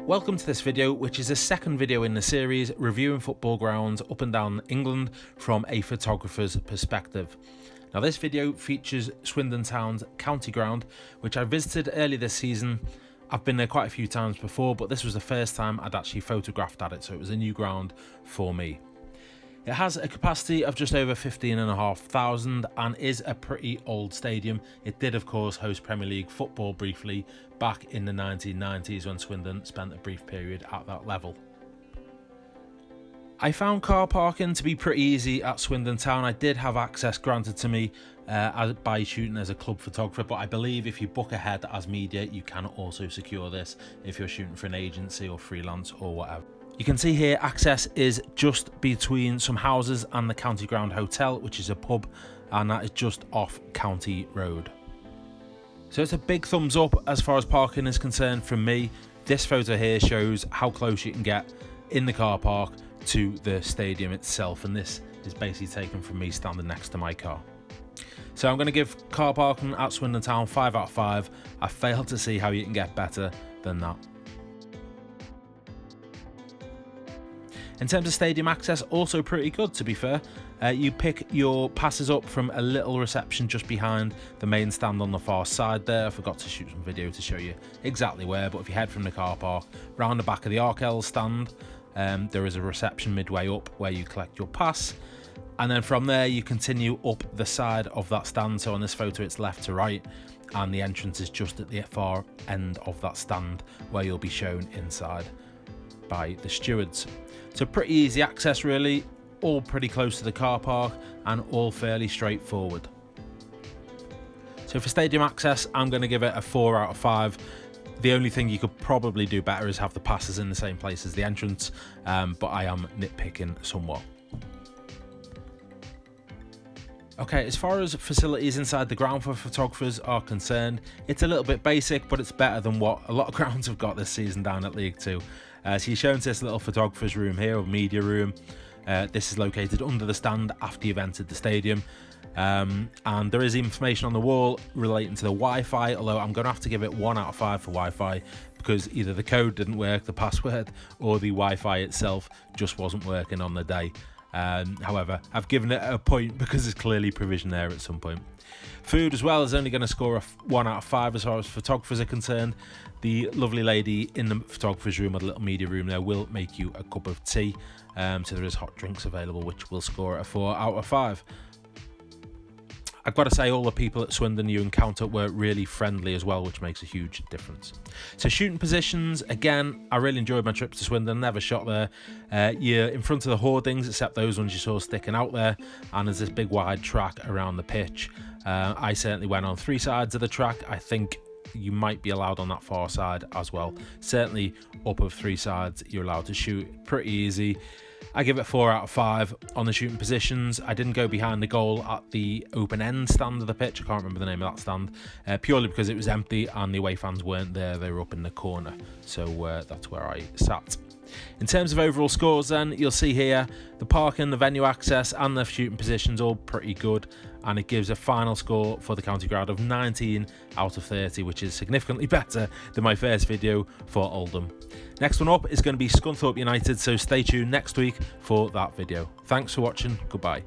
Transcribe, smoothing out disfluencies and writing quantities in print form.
Welcome to this video, which is the second video in the series reviewing football grounds up and down England from a photographer's perspective. Now this video features Swindon Town's county ground, which I visited early this season. I've been there quite a few times before, but this was the first time I'd actually photographed at it, so it was a new ground for me. It has a capacity of just over 15,500 and is a pretty old stadium. It did of course host Premier League football briefly back in the 1990s when Swindon spent a brief period at that level. I found car parking to be pretty easy at Swindon Town. I did have access granted to me by shooting as a club photographer, but I believe if you book ahead as media you can also secure this if you're shooting for an agency or freelance or whatever. You can see here access is just between some houses and the County Ground Hotel, which is a pub, and that is just off County Road. So it's a big thumbs up as far as parking is concerned from me. This photo here shows how close you can get in the car park to the stadium itself, and this is basically taken from me standing next to my car. So I'm going to give car parking at Swindon Town 5 out of 5. I failed to see how you can get better than that. In terms of stadium access, also pretty good to be fair. You pick your passes up from a little reception just behind the main stand on the far side there. I forgot to shoot some video to show you exactly where, but if you head from the car park round the back of the Arkell stand, there is a reception midway up where you collect your pass, and then from there you continue up the side of that stand. So on this photo it's left to right, and the entrance is just at the far end of that stand where you'll be shown inside by the stewards. So pretty easy access really, all pretty close to the car park and all fairly straightforward. So for stadium access, I'm going to give it a 4 out of 5. The only thing you could probably do better is have the passes in the same place as the entrance, but I am nitpicking somewhat. Okay, as far as facilities inside the ground for photographers are concerned, it's a little bit basic, but it's better than what a lot of grounds have got this season down at League 2. So you're shown to this little photographer's room here, or media room. This is located under the stand after you've entered the stadium. And there is information on the wall relating to the Wi-Fi, although I'm going to have to give it 1 out of 5 for Wi-Fi because either the code didn't work, the password, or the Wi-Fi itself just wasn't working on the day. However, I've given it a point because there's clearly provision there at some point. Food as well is only going to score a 1 out of 5 as far as photographers are concerned. The lovely lady in the photographer's room or the little media room there will make you a cup of tea. So there is hot drinks available, which will score a 4 out of 5. I've got to say, all the people at Swindon you encounter were really friendly as well, which makes a huge difference. So shooting positions, again, I really enjoyed my trip to Swindon, never shot there. You're in front of the hoardings, except those ones you saw sticking out there, and there's this big wide track around the pitch. I certainly went on 3 sides of the track. I think you might be allowed on that far side as well. Certainly up of 3 sides you're allowed to shoot, pretty easy. I give it 4 out of 5 on the shooting positions. I didn't go behind the goal at the open end stand of the pitch. I can't remember the name of that stand, purely because it was empty and the away fans weren't there. They were up in the corner, so that's where I sat. In terms of overall scores then, you'll see here the parking, the venue access and the shooting positions all pretty good, and it gives a final score for the county ground of 19 out of 30, which is significantly better than my first video for Oldham. Next one up is going to be Scunthorpe United, so stay tuned next week for that video. Thanks for watching, goodbye.